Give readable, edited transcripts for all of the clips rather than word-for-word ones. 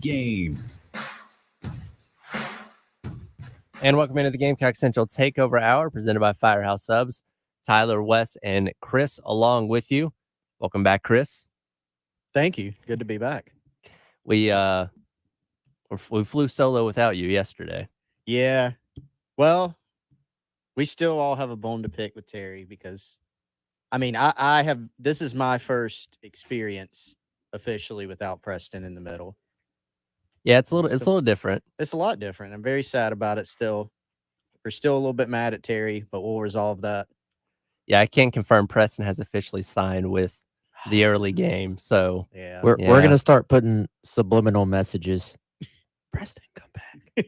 Game. And welcome into the Gamecock Central Takeover Hour presented by Firehouse Subs. Tyler, Wes, and Chris along with you. Welcome back, Chris. Thank you. Good to be back. We flew solo without you yesterday. Yeah. Well, we still all have a bone to pick with Terry because, I have. This is my first experience officially without Preston in the middle. Yeah, it's a little different. It's a lot different. I'm very sad about it. Still, we're still a little bit mad at Terry, but we'll resolve that. Yeah, I can't confirm Preston has officially signed with the early game. So Yeah, we're gonna start putting subliminal messages. Preston, come back.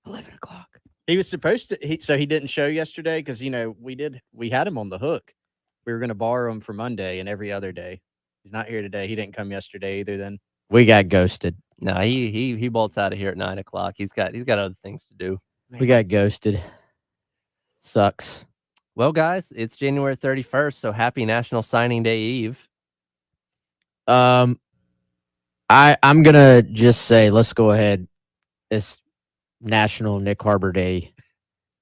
11:00. he was supposed to. So he didn't show yesterday because we had him on the hook. We were going to borrow him for Monday and every other day. He's not here today. He didn't come yesterday either. Then We got ghosted. No, he bolts out of here at 9:00. He's got other things to do. We got ghosted. Sucks. Well, guys, it's January 31st, so happy National Signing Day Eve. I'm gonna just say let's go ahead. It's National Nick Harbor Day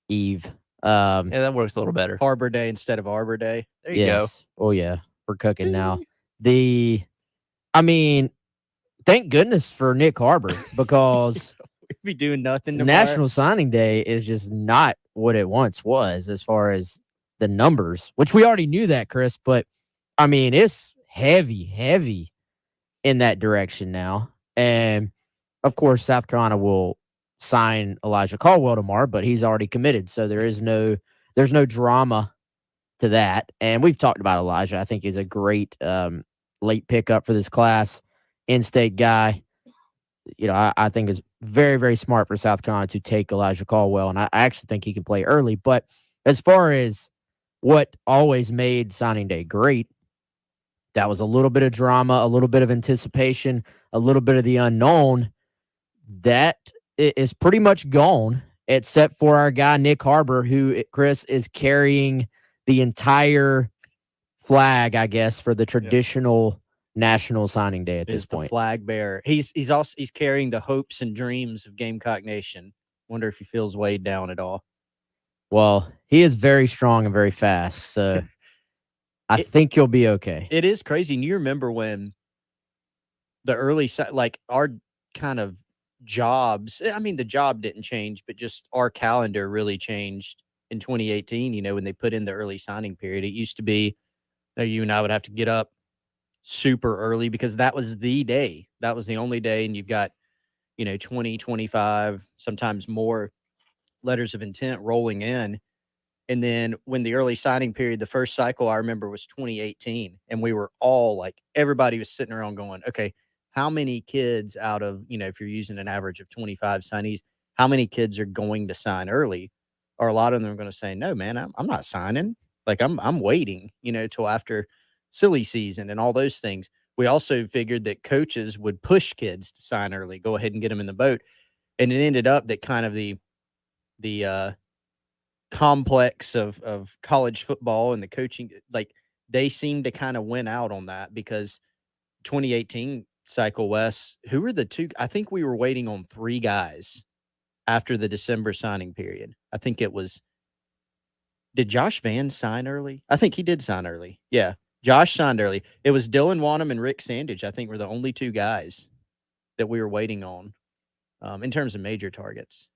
Eve. Yeah, that works a little better. Harbor Day instead of Arbor Day. There you go. Oh yeah, we're cooking now. Thank goodness for Nick Harbor because We'd be doing nothing tomorrow. National Signing Day is just not what it once was as far as the numbers, which we already knew that, Chris, but it's heavy in that direction now. And of course, South Carolina will sign Elijah Caldwell tomorrow, but he's already committed. So there's no drama to that. And we've talked about Elijah. I think he's a great late pickup for this class. In-state guy. I think is very, very smart for South Carolina to take Elijah Caldwell. And I actually think he can play early. But as far as what always made signing day great, that was a little bit of drama, a little bit of anticipation, a little bit of the unknown. That is pretty much gone, except for our guy, Nick Harbor, who, Chris, is carrying the entire flag, I guess, for the traditional National Signing Day at this point. The flag bearer. He's carrying the hopes and dreams of Gamecock Nation. Wonder if he feels weighed down at all. Well, he is very strong and very fast, so I think he'll be okay. It is crazy. And you remember when the early, our kind of jobs, the job didn't change, but just our calendar really changed in 2018, when they put in the early signing period. It used to be, you and I would have to get up super early because that was the day. That was the only day. And you've got, 20, 25, sometimes more letters of intent rolling in. And then when the early signing period, the first cycle I remember was 2018. And we were all everybody was sitting around going, okay, how many kids out of, if you're using an average of 25 signees, how many kids are going to sign early? Or a lot of them are going to say, no, man, I'm not signing. I'm waiting, till after silly season and all those things. We also figured that coaches would push kids to sign early, go ahead and get them in the boat. And it ended up that kind of the complex of college football and the coaching, they seemed to kind of win out on that because 2018 cycle, Wes, who were the two? I think we were waiting on 3 guys after the December signing period. I think it was, did Josh Van sign early? I think he did sign early. Yeah. Josh signed early. It was Dylan Wanham and Rick Sandage, I think, were the only 2 guys that we were waiting on in terms of major targets.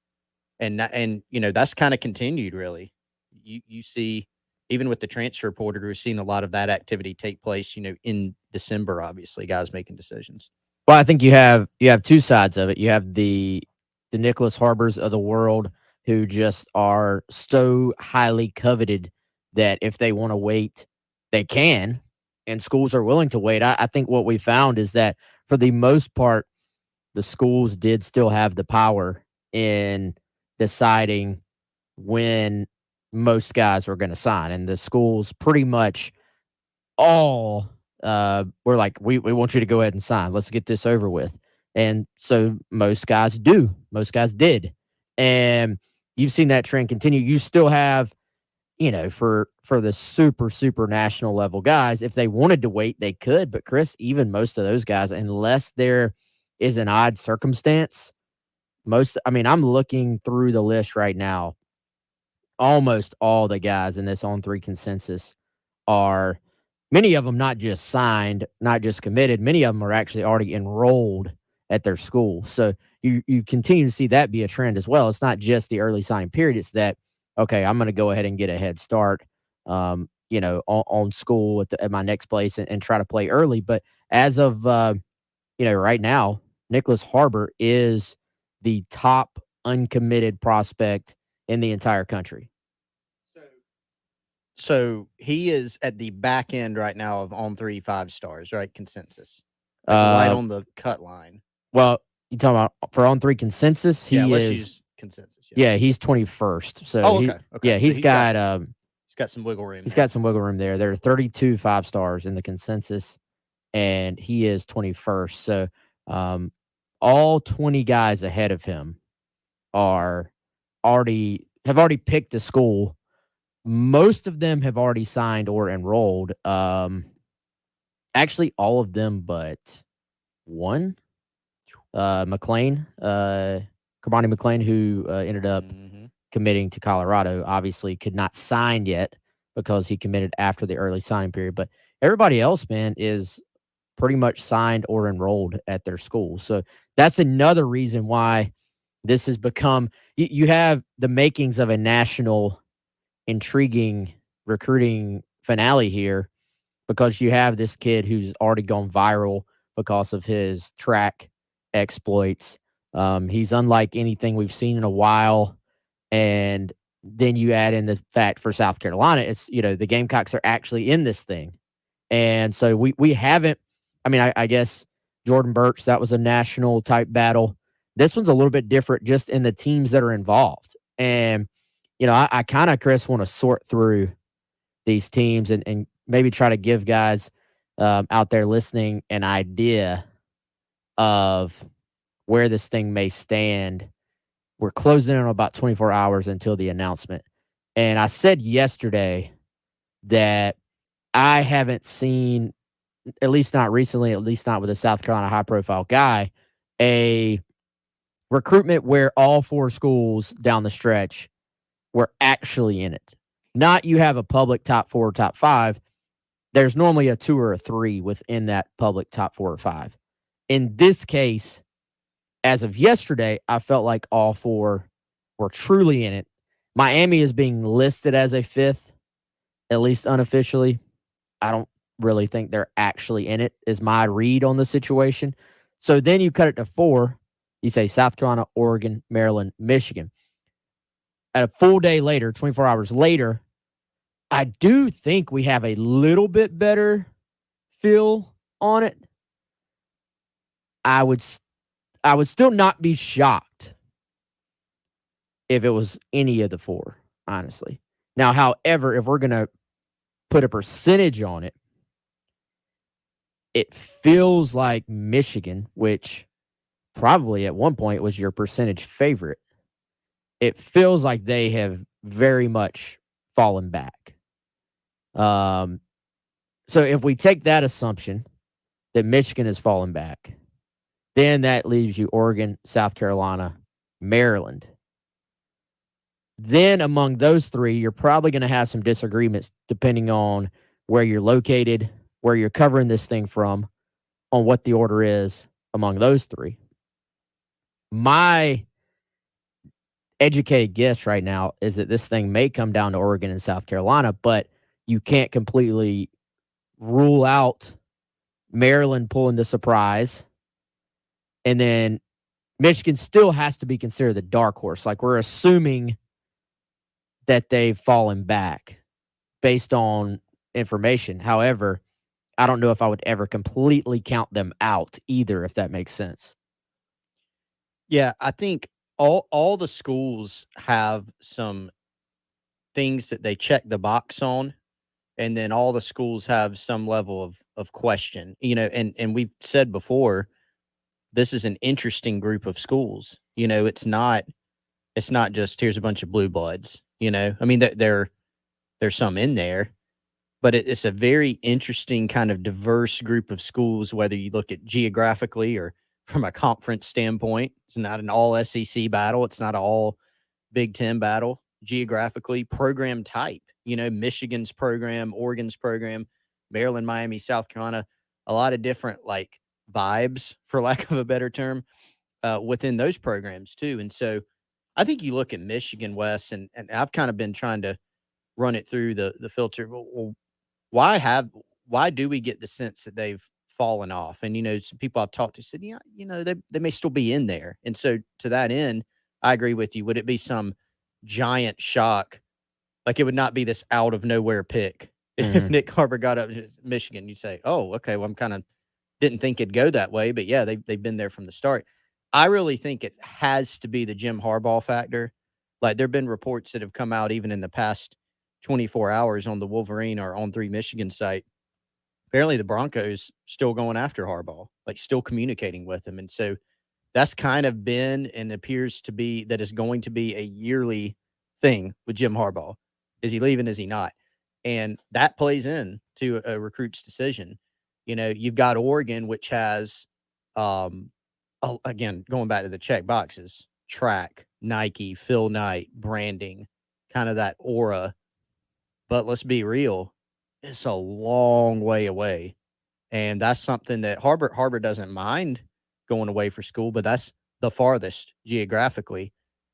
And that's kind of continued, really. You see, even with the transfer portal, we're seeing a lot of that activity take place, in December, obviously, guys making decisions. Well, I think you have 2 sides of it. You have the Nicholas Harbors of the world who just are so highly coveted that if they want to wait, they can, and schools are willing to wait. I think what we found is that for the most part, the schools did still have the power in deciding when most guys were going to sign, and the schools pretty much all were like, we want you to go ahead and sign. Let's get this over with. And so most guys did. And you've seen that trend continue. You still have, for the super national level guys, if they wanted to wait, they could. But Chris, even most of those guys, unless they're is an odd circumstance. I'm looking through the list right now. Almost all the guys in this on 3 consensus are, many of them not just signed, not just committed, many of them are actually already enrolled at their school. So you continue to see that be a trend as well. It's not just the early signing period. It's that, okay, I'm going to go ahead and get a head start, on school at my next place and try to play early. But as of, right now, Nicholas Harbor is the top uncommitted prospect in the entire country. So he is at the back end right now of on 3 5-stars, right? Consensus. Right on the cut line. Well, you talking about for on 3 consensus? Let's use consensus. Yeah, he's 21st. So okay. Yeah, he's got some wiggle room. He's got some wiggle room there. There are 32 5-stars in the consensus, and he is 21st. So all 20 guys ahead of him have already picked a school. Most of them have already signed or enrolled. Actually, all of them but one. McLean, Kabani McLean, who ended up committing to Colorado, obviously could not sign yet because he committed after the early signing period. But everybody else, man, is pretty much signed or enrolled at their school. So that's another reason why this has become, you have the makings of a national intriguing recruiting finale here, because you have this kid who's already gone viral because of his track exploits. He's unlike anything we've seen in a while. And then you add in the fact for South Carolina, it's, the Gamecocks are actually in this thing. And so we haven't, I guess Jordan Birch, that was a national type battle. This one's a little bit different just in the teams that are involved. And, I kind of, Chris, want to sort through these teams and maybe try to give guys out there listening an idea of where this thing may stand. We're closing in on about 24 hours until the announcement. And I said yesterday that I haven't seen, at least not recently, at least not with a South Carolina high-profile guy, a recruitment where all 4 schools down the stretch were actually in it. Not you have a public top 4 or top 5. There's normally a 2 or a 3 within that public top 4 or 5. In this case, as of yesterday, I felt like all 4 were truly in it. Miami is being listed as a 5th, at least unofficially. I don't really think they're actually in it, is my read on the situation. So then you cut it to 4. You say South Carolina, Oregon, Maryland, Michigan. At a full day later, 24 hours later, I do think we have a little bit better feel on it. I would still not be shocked if it was any of the 4, honestly. Now, however, if we're going to put a percentage on it, it feels like Michigan, which probably at one point was your percentage favorite. It feels like they have very much fallen back. So if we take that assumption that Michigan has fallen back, then that leaves you Oregon, South Carolina, Maryland. Then among those 3, you're probably going to have some disagreements depending on where you're located, where you're covering this thing from, on what the order is among those 3. My educated guess right now is that this thing may come down to Oregon and South Carolina, but you can't completely rule out Maryland pulling the surprise. And then Michigan still has to be considered the dark horse. Like, we're assuming that they've fallen back based on information. However, I don't know if I would ever completely count them out either, if that makes sense. Yeah, I think all the schools have some things that they check the box on, and then all the schools have some level of question. And we've said before, this is an interesting group of schools. It's not just here's a bunch of blue bloods. There's some in there, but it's a very interesting kind of diverse group of schools, whether you look at geographically or from a conference standpoint. It's not an all SEC battle. It's not an all Big Ten battle. Geographically, program type, Michigan's program, Oregon's program, Maryland, Miami, South Carolina, a lot of different like vibes, for lack of a better term, within those programs too. And so I think you look at Michigan, Wes, and I've kind of been trying to run it through the filter. Well, why do we get the sense that they've fallen off? And some people I've talked to said, they may still be in there. And so to that end, I agree with you. Would it be some giant shock? Like, it would not be this out of nowhere pick. If Nick Harbor got up to Michigan, you'd say, oh, okay, well, I'm kind of didn't think it'd go that way. But yeah, they've been there from the start. I really think it has to be the Jim Harbaugh factor. Like, there have been reports that have come out even in the past 24 hours on the Wolverine or on 3 Michigan site. Apparently the Broncos still going after Harbaugh, like still communicating with him. And so that's kind of been and appears to be that is going to be a yearly thing with Jim Harbaugh. Is he leaving? Is he not? And that plays in to a recruit's decision. You've got Oregon, which has, again, going back to the check boxes, track, Nike, Phil Knight, branding, kind of that aura. But let's be real, it's a long way away. And that's something that Harbor doesn't mind going away for school, but that's the farthest geographically.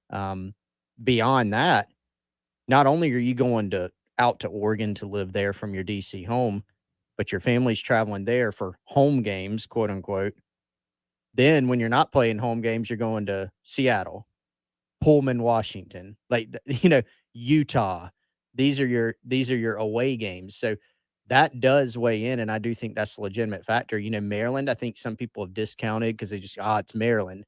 Beyond that, not only are you going out to Oregon to live there from your DC home, but your family's traveling there for home games, quote unquote. Then when you're not playing home games, you're going to Seattle, Pullman, Washington, Utah. These are your away games. So that does weigh in, and I do think that's a legitimate factor. Maryland, I think some people have discounted because they just, it's Maryland.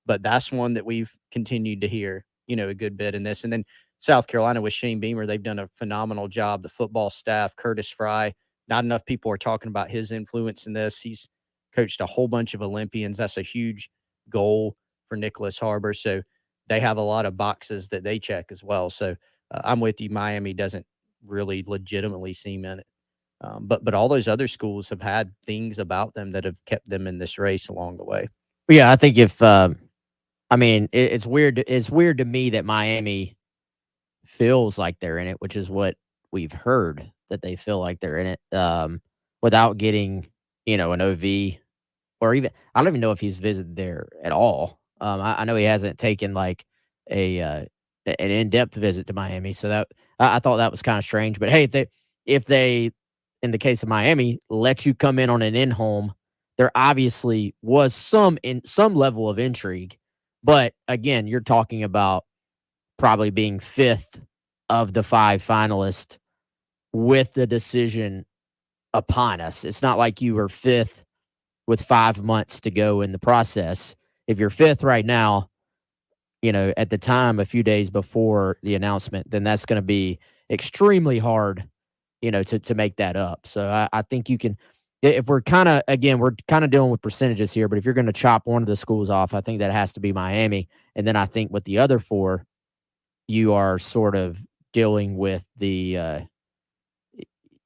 But that's one that we've continued to hear, a good bit in this. And then South Carolina with Shane Beamer, they've done a phenomenal job. The football staff, Curtis Fry, not enough people are talking about his influence in this. He's coached a whole bunch of Olympians. That's a huge goal for Nicholas Harbor. So they have a lot of boxes that they check as well. So I'm with you. Miami doesn't really legitimately seem in it. But all those other schools have had things about them that have kept them in this race along the way. Yeah, I think it's weird. It's weird to me that Miami feels like they're in it, which is what we've heard, that they feel like they're in it, without getting, an OV, or even, I don't even know if he's visited there at all. I know he hasn't taken like an in-depth visit to Miami. So that I thought that was kind of strange. But hey, if they, in the case of Miami, let you come in on an in-home, there obviously was some level of intrigue. But again, you're talking about probably being 5th of the 5 finalists with the decision upon us. It's not like you were 5th with 5 months to go in the process. If you're 5th right now, at the time, a few days before the announcement, then that's going to be extremely hard, to make that up. So I think you can, if we're kind of dealing with percentages here, but if you're going to chop one of the schools off, I think that has to be Miami. And then I think with the other 4, you are sort of dealing with the,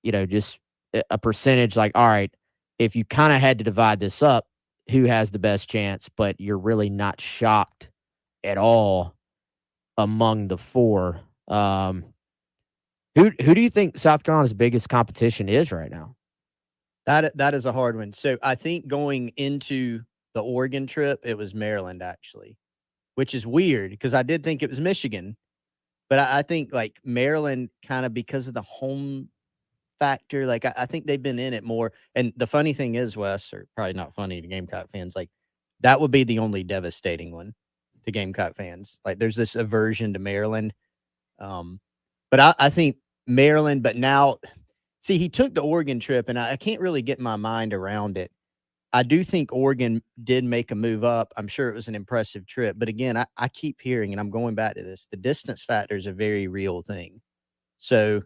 just a percentage, like, all right, if you kind of had to divide this up, who has the best chance, but you're really not shocked at all among the 4. Who do you think South Carolina's biggest competition is right now? That is a hard one. So I think going into the Oregon trip, it was Maryland, actually, which is weird because I did think it was Michigan. But I think like Maryland, kind of because of the home factor, like I think they've been in it more. And the funny thing is, Wes, or probably not funny to Gamecock fans, like that would be the only devastating one to Gamecock fans. Like there's this aversion to Maryland. But I think Maryland, but now, see, he took the Oregon trip, and I can't really get my mind around it. I do think Oregon did make a move up. I'm sure it was an impressive trip. But again, I keep hearing, and I'm going back to this, the distance factor is a very real thing. So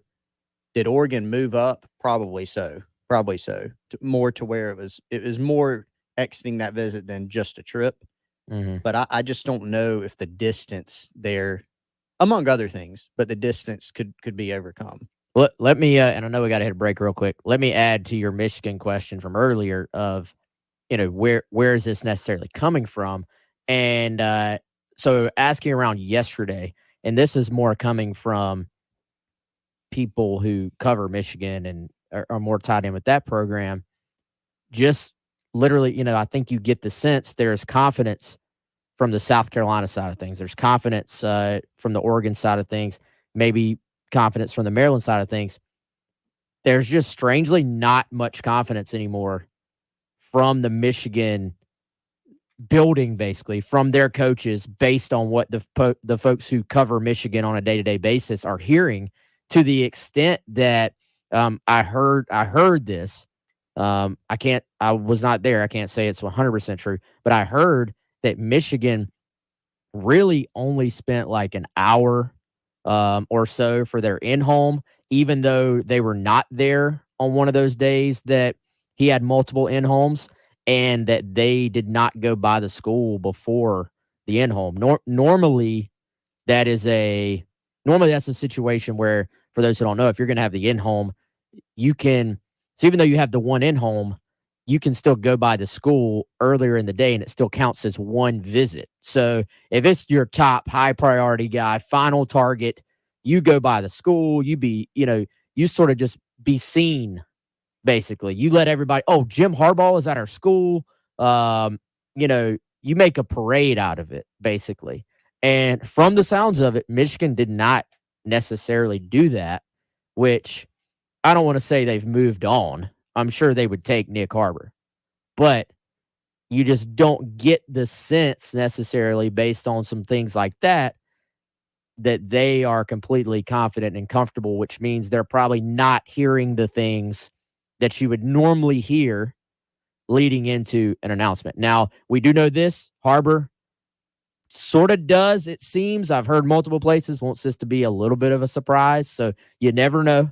did Oregon move up? Probably so. Probably so. More to where it was more exiting that visit than just a trip. Mm-hmm. But I just don't know if the distance there, among other things, but the distance could be overcome. Let me, and I know we got to hit a break real quick. Let me add to your Michigan question from earlier of, where is this necessarily coming from? And so asking around yesterday, and this is more coming from people who cover Michigan and are more tied in with that program, just literally, I think you get the sense there's confidence from the South Carolina side of things. There's confidence from the Oregon side of things, maybe confidence from the Maryland side of things. There's just strangely not much confidence anymore from the Michigan building, basically, from their coaches, based on what the folks who cover Michigan on a day-to-day basis are hearing, to the extent that I heard this. I was not there. I can't say it's 100% true, but I heard that Michigan really only spent like an hour or so for their in-home, even though they were not there on one of those days that he had multiple in-homes, and that they did not go by the school before the in-home. Normally that's a situation where, for those who don't know, if you're going to have the in-home, so even though you have the one in-home, you can still go by the school earlier in the day and it still counts as one visit. So if it's your top high priority guy, final target, you go by the school, you sort of just be seen, basically. You let everybody, Jim Harbaugh is at our school. You make a parade out of it, basically. And from the sounds of it, Michigan did not necessarily do that, which I don't want to say they've moved on. I'm sure they would take Nick Harbor, but you just don't get the sense necessarily, based on some things like that they are completely confident and comfortable, which means they're probably not hearing the things that you would normally hear leading into an announcement. Now, we do know this, Harbor sort of does, it seems. I've heard multiple places wants this to be a little bit of a surprise, so you never know.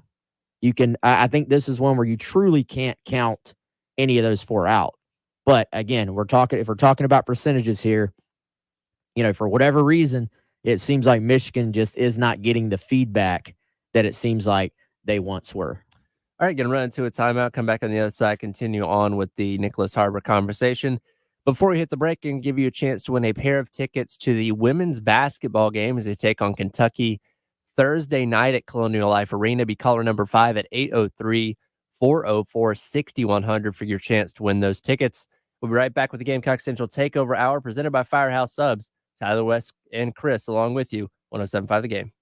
I think this is one where you truly can't count any of those four out. But again, if we're talking about percentages here, for whatever reason, it seems like Michigan just is not getting the feedback that it seems like they once were. All right, going to run into a timeout, come back on the other side, continue on with the Nicholas Harbor conversation. Before we hit the break, and give you a chance to win a pair of tickets to the women's basketball game as they take on Kentucky Thursday night at Colonial Life Arena. Be caller number 5 at 803-404-6100 for your chance to win those tickets. We'll be right back with the Gamecock Central Takeover Hour presented by Firehouse Subs. Tyler, West, and Chris along with you. 107.5 The Game.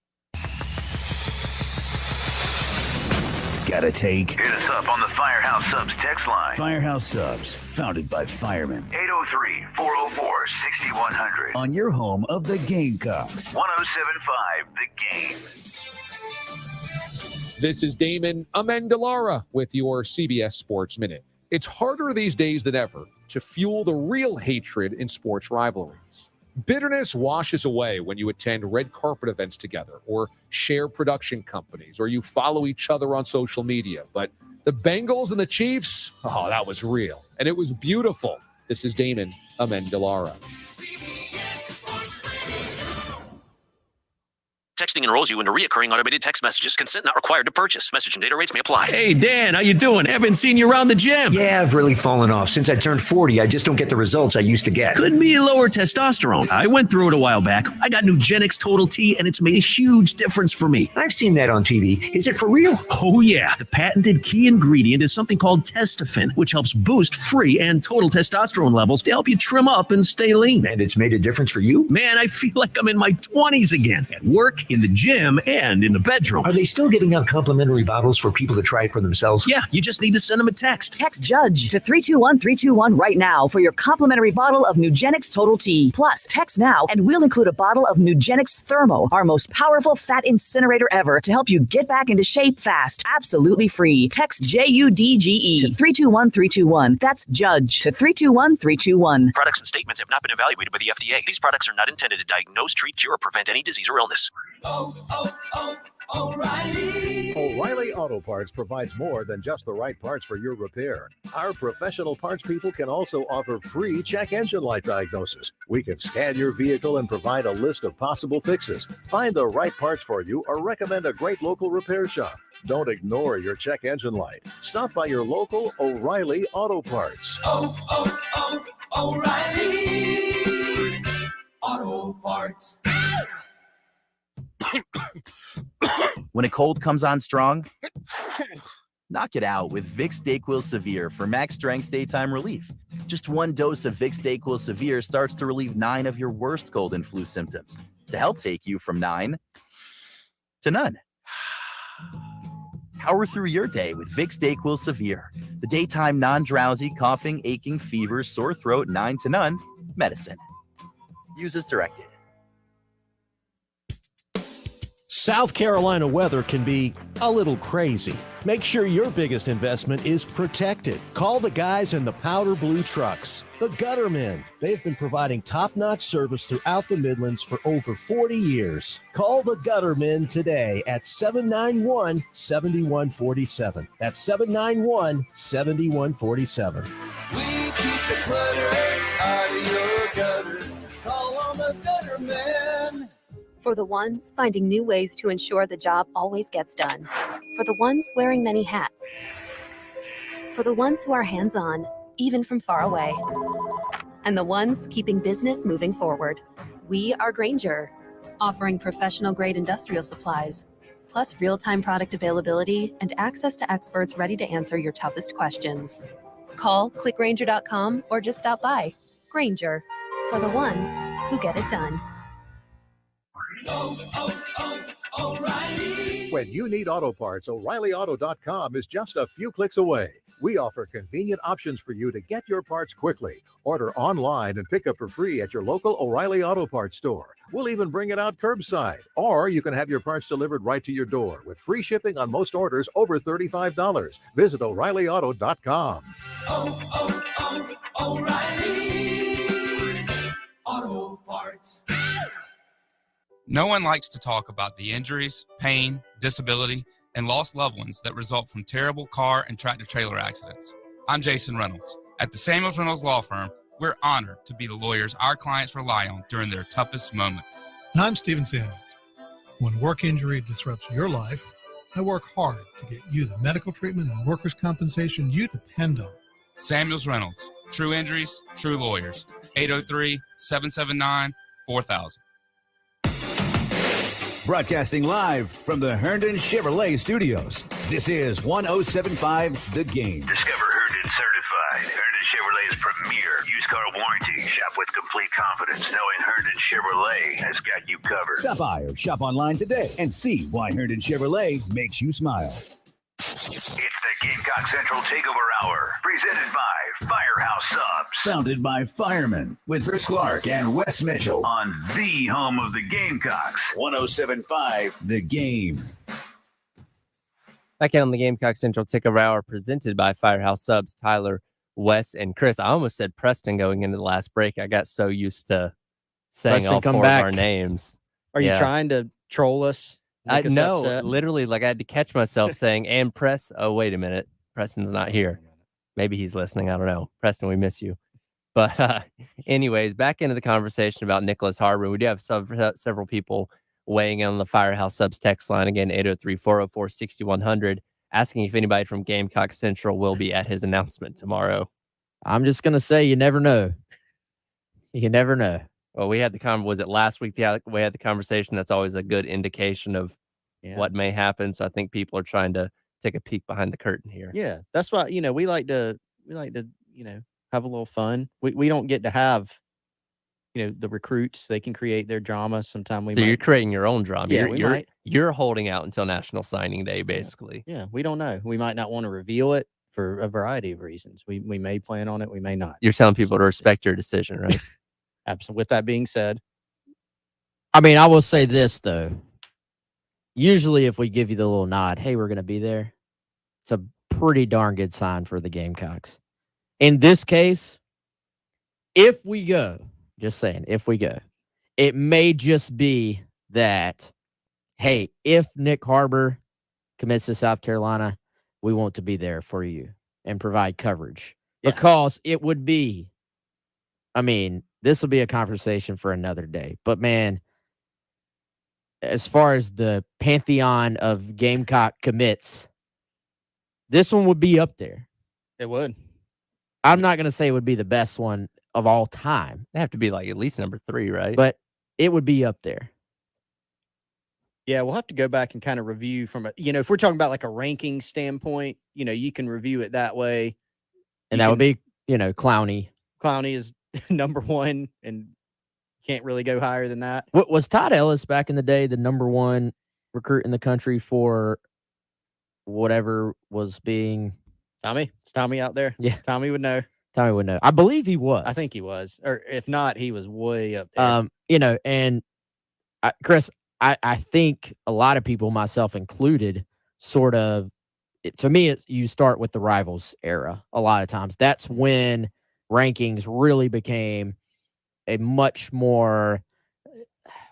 Got a take? Hit us up on the Firehouse Subs text line. Firehouse Subs, founded by firemen. 803-404-6100. On your home of the Gamecocks. 107.5 The Game. This is Damon Amendolara with your CBS Sports Minute. It's harder these days than ever to fuel the real hatred in sports rivalries. Bitterness washes away when you attend red carpet events together, or share production companies, or you follow each other on social media. But the Bengals and the Chiefs, that was real. And it was beautiful. This is Damon Amendolara. Texting enrolls you into recurring automated text messages. Consent not required to purchase. Message and data rates may apply. Hey, Dan, how you doing? Haven't seen you around the gym. Yeah, I've really fallen off. Since I turned 40, I just don't get the results I used to get. Could be lower testosterone. I went through it a while back. I got Nugenix Total T, and it's made a huge difference for me. I've seen that on TV. Is it for real? Oh, yeah. The patented key ingredient is something called Testofen, which helps boost free and total testosterone levels to help you trim up and stay lean. And it's made a difference for you? Man, I feel like I'm in my 20s again. At work, in the gym, and in the bedroom. Are they still giving out complimentary bottles for people to try it for themselves? Yeah, you just need to send them a text. Text JUDGE to 321-321 right now for your complimentary bottle of Nugenix Total T. Plus, text now and we'll include a bottle of Nugenix Thermo, our most powerful fat incinerator ever, to help you get back into shape fast. Absolutely free. Text JUDGE to 321-321. That's JUDGE to 321-321. Products and statements have not been evaluated by the FDA. These products are not intended to diagnose, treat, cure, or prevent any disease or illness. O'Reilly Auto Parts provides more than just the right parts for your repair. Our professional parts people can also offer free check engine light diagnosis. We can scan your vehicle and provide a list of possible fixes, find the right parts for you, or recommend a great local repair shop. Don't ignore your check engine light. Stop by your local O'Reilly Auto Parts. O'Reilly Auto Parts. When a cold comes on strong, knock it out with Vicks DayQuil Severe for max strength daytime relief. Just one dose of Vicks DayQuil Severe starts to relieve 9 of your worst cold and flu symptoms to help take you from 9 to none. Power through your day with Vicks DayQuil Severe, the daytime non-drowsy, coughing, aching, fever, sore throat, 9 to none medicine. Use as directed. South Carolina weather can be a little crazy. Make sure your biggest investment is protected. Call the guys in the powder blue trucks, the Guttermen. They've been providing top-notch service throughout the Midlands for over 40 years. Call the Guttermen today at 791-7147. That's 791-7147. We keep the clutter out of your gutter. Call on the Guttermen. For the ones finding new ways to ensure the job always gets done. For the ones wearing many hats. For the ones who are hands-on, even from far away. And the ones keeping business moving forward. We are Grainger, offering professional-grade industrial supplies, plus real-time product availability and access to experts ready to answer your toughest questions. Call, click Grainger.com, or just stop by. Grainger, for the ones who get it done. O'Reilly. When you need auto parts, O'ReillyAuto.com is just a few clicks away. We offer convenient options for you to get your parts quickly. Order online and pick up for free at your local O'Reilly Auto Parts store. We'll even bring it out curbside. Or you can have your parts delivered right to your door with free shipping on most orders over $35. Visit O'ReillyAuto.com. O'Reilly Auto Parts. No one likes to talk about the injuries, pain, disability, and lost loved ones that result from terrible car and tractor-trailer accidents. I'm Jason Reynolds. At the Samuels Reynolds Law Firm, we're honored to be the lawyers our clients rely on during their toughest moments. And I'm Stephen Samuels. When work injury disrupts your life, I work hard to get you the medical treatment and workers' compensation you depend on. Samuels Reynolds. True injuries, true lawyers. 803-779-4000. Broadcasting live from the Herndon Chevrolet Studios. This is 1075 The Game. Discover Herndon Certified. Herndon Chevrolet's premier used car warranty. Shop with complete confidence knowing Herndon Chevrolet has got you covered. Stop by or shop online today and see why Herndon Chevrolet makes you smile. It's the Gamecock Central Takeover Hour, presented by Firehouse Subs. Founded by firemen with Chris Clark and Wes Mitchell On the home of the Gamecocks. 1075 The Game. Back in on the Gamecock Central Takeover Hour, presented by Firehouse Subs. Tyler, Wes, and Chris. I almost said Preston going into the last break. I got so used to saying Preston, all come four back. of our names. Are you trying to troll us? Make us No, upset? literally, like I had to catch myself saying, and Press. Oh, wait a minute. Preston's not here. Maybe he's listening. I don't know. Preston, we miss you. But anyways, back into the conversation about Nicholas Harbor. We do have several people weighing in on the Firehouse Subs text line. Again, 803-404-6100, asking if anybody from Gamecock Central will be at his announcement tomorrow. I'm just going to say you never know. You never know. Well, we had was it last week? We had the conversation. That's always a good indication of what may happen. So I think people are trying to take a peek behind the curtain here. Yeah, that's why we like to have a little fun. We don't get to have the recruits. They can create their drama. Sometime we. So you're creating your own drama. Yeah, you're holding out until National Signing Day, basically. Yeah, we don't know. We might not want to reveal it for a variety of reasons. We may plan on it. We may not. You're telling people to respect your decision, right? Absolutely. With that being said, I mean, I will say this though. Usually, if we give you the little nod, hey, we're going to be there, it's a pretty darn good sign for the Gamecocks. In this case, if we go, just saying, if we go, it may just be that, hey, if Nick Harbor commits to South Carolina, we want to be there for you and provide coverage. Because it would be, I mean, this will be a conversation for another day. But, man, as far as the pantheon of Gamecock commits, this one would be up there. It would. I'm not going to say it would be the best one of all time. They have to be like at least number 3, right? But it would be up there. Yeah, we'll have to go back and kind of review from a, if we're talking about like a ranking standpoint, you can review it that way. And that would be, Clowney. Clowney is number 1 and can't really go higher than that. What was Todd Ellis back in the day the number 1 recruit in the country for whatever was being Tommy? Is Tommy out there? Yeah. Tommy would know. Tommy would know. I believe he was. I think he was. Or if not, he was way up there. And Chris, I think a lot of people, myself included, sort of, to me, you start with the Rivals era a lot of times. That's when rankings really became a much more,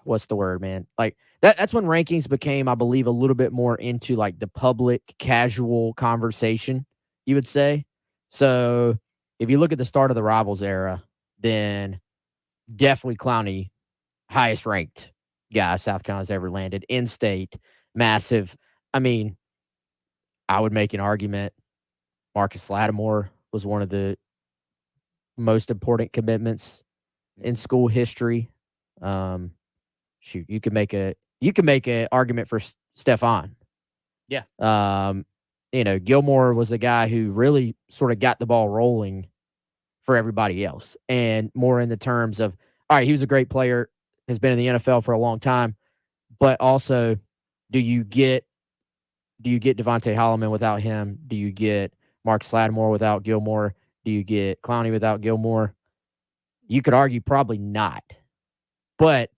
what's the word, man? Like that's when rankings became, I believe, a little bit more into like the public casual conversation, you would say. So if you look at the start of the Rivals era, then definitely Clowney, highest ranked guy South Carolina's ever landed, in-state, massive. I mean, I would make an argument Marcus Lattimore was one of the most important commitments in school history. Shoot, you can make an argument for Stephon. Yeah. Gilmore was a guy who really sort of got the ball rolling for everybody else, and more in the terms of, all right, he was a great player, has been in the NFL for a long time, but also, do you get Devontae Holloman without him? Do you get Marcus Lattimore without Gilmore? Do you get Clowney without Gilmore? You could argue probably not. But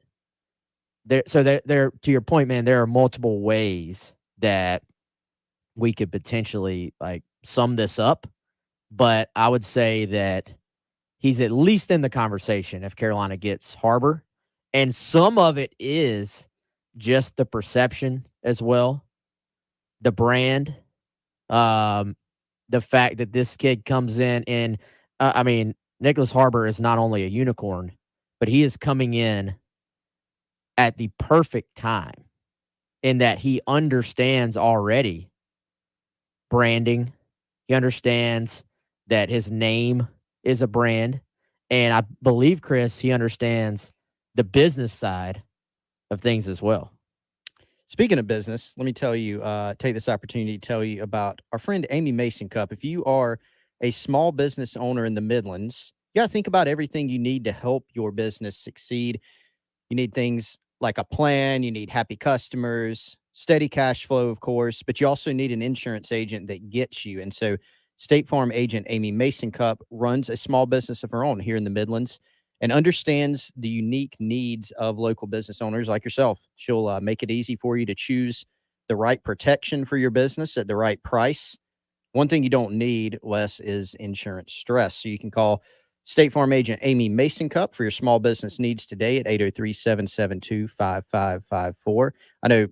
there, to your point, man, there are multiple ways that we could potentially like sum this up. But I would say that he's at least in the conversation if Carolina gets Harbor. And some of it is just the perception as well. The brand, the fact that this kid comes in and, Nicholas Harbor is not only a unicorn, but he is coming in at the perfect time in that he understands already branding. He understands that his name is a brand. And I believe, Chris, he understands the business side of things as well. Speaking of business, let me tell you, take this opportunity to tell you about our friend Amy Mason Cup. If you are a small business owner in the Midlands, you got to think about everything you need to help your business succeed. You need things like a plan. You need happy customers, steady cash flow, of course, but you also need an insurance agent that gets you. And so State Farm agent Amy Mason Cup runs a small business of her own here in the Midlands and understands the unique needs of local business owners like yourself. She'll make it easy for you to choose the right protection for your business at the right price. One thing you don't need, Wes, is insurance stress. So you can call State Farm agent Amy Mason Cup for your small business needs today at 803-772-5554. I know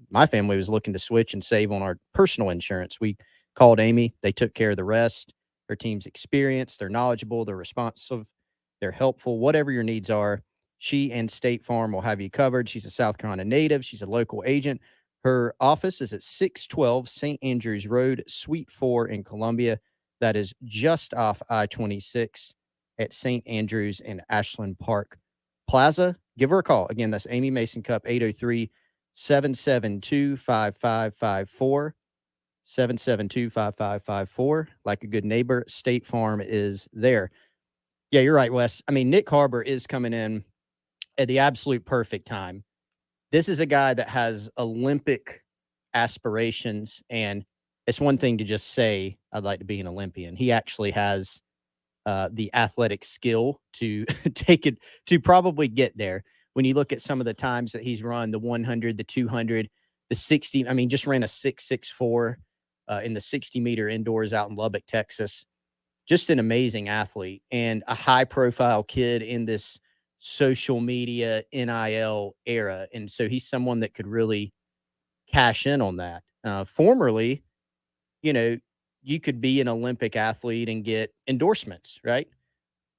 my family was looking to switch and save on our personal insurance. We called Amy. They took care of the rest. Her team's experienced. They're knowledgeable. They're responsive. They're helpful. Whatever your needs are, she and State Farm will have you covered. She's a South Carolina native. She's a local agent. Her office is at 612 St. Andrews Road, Suite 4 in Columbia. That is just off I-26 at St. Andrews and Ashland Park Plaza. Give her a call. Again, that's Amy Mason Cup, 803-772-5554. 772-5554. Like a good neighbor, State Farm is there. Yeah, you're right, Wes. I mean, Nick Harbor is coming in at the absolute perfect time. This is a guy that has Olympic aspirations, and it's one thing to just say, I'd like to be an Olympian. He actually has the athletic skill to take it, to probably get there. When you look at some of the times that he's run, the 100, the 200, the 60, I mean, just ran a 6.64 in the 60-meter indoors out in Lubbock, Texas. Just an amazing athlete and a high-profile kid in this social media NIL era. And so he's someone that could really cash in on that. Formerly, you could be an Olympic athlete and get endorsements, right?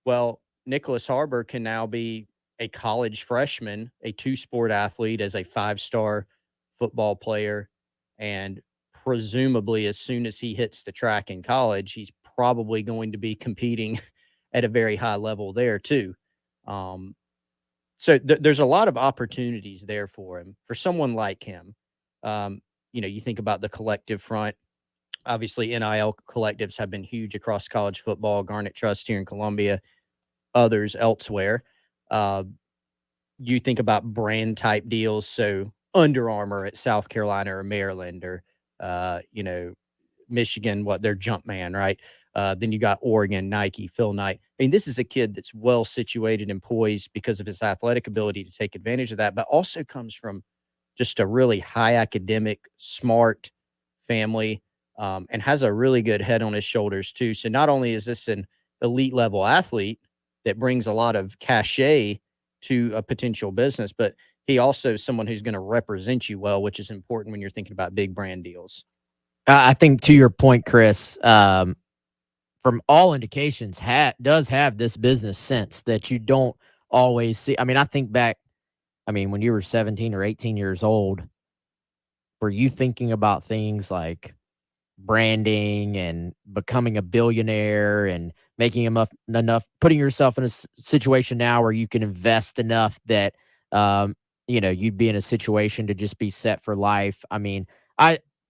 Well, Nicholas Harbor can now be a college freshman, a two-sport athlete, as a 5-star football player, and presumably as soon as he hits the track in college, he's probably going to be competing at a very high level there too. So there's a lot of opportunities there for him, for someone like him. You think about the collective front. Obviously, NIL collectives have been huge across college football, Garnet Trust here in Columbia, others elsewhere. You think about brand type deals. So Under Armour at South Carolina or Maryland, or, Michigan, their Jumpman, right? Then you got Oregon, Nike, Phil Knight. I mean, this is a kid that's well situated and poised because of his athletic ability to take advantage of that, but also comes from just a really high academic, smart family, and has a really good head on his shoulders too. So not only is this an elite level athlete that brings a lot of cachet to a potential business, but he also is someone who's going to represent you well, which is important when you're thinking about big brand deals. I think to your point, Chris, from all indications, does have this business sense that you don't always see. I mean, I think back, when you were 17 or 18 years old, were you thinking about things like branding and becoming a billionaire and making enough, putting yourself in a situation now where you can invest enough that, you'd be in a situation to just be set for life? I mean,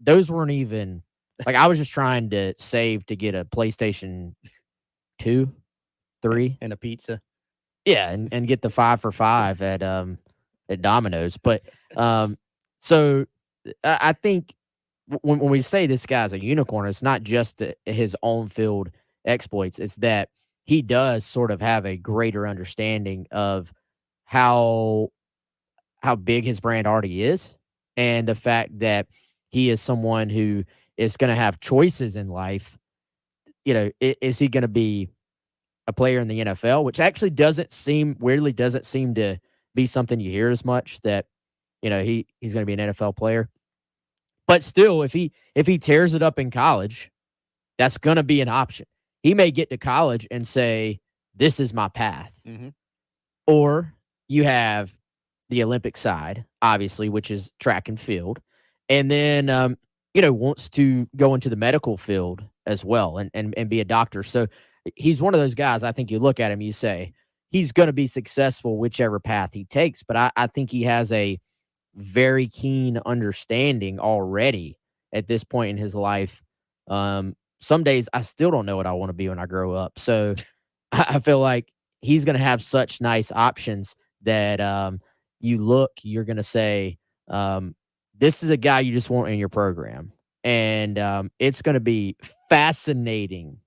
those weren't even like, I was just trying to save to get a PlayStation 2, 3 and a pizza. Yeah. And get the 5 for $5 at Domino's. But, so I think when we say this guy's a unicorn, it's not just his on field exploits. It's that he does sort of have a greater understanding of how big his brand already is, and the fact that he is someone who is going to have choices in life. Is he going to be a player in the NFL, which actually doesn't seem to be something you hear as much, that, he's going to be an NFL player. But still, if he tears it up in college, that's going to be an option. He may get to college and say, this is my path. Mm-hmm. Or you have the Olympic side, obviously, which is track and field. And then, wants to go into the medical field as well and be a doctor. So he's one of those guys, I think you look at him, you say, he's going to be successful whichever path he takes. But I think he has a very keen understanding already at this point in his life. Some days I still don't know what I want to be when I grow up. So I feel like he's going to have such nice options that you're going to say, this is a guy you just want in your program. And it's going to be fascinating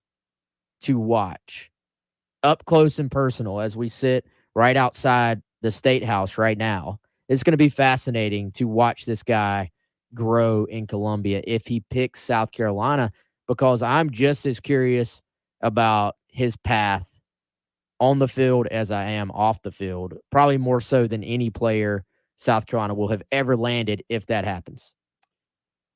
to watch up close and personal as we sit right outside the State House right now. It's going to be fascinating to watch this guy grow in Columbia if he picks South Carolina, because I'm just as curious about his path on the field as I am off the field, probably more so than any player South Carolina will have ever landed if that happens.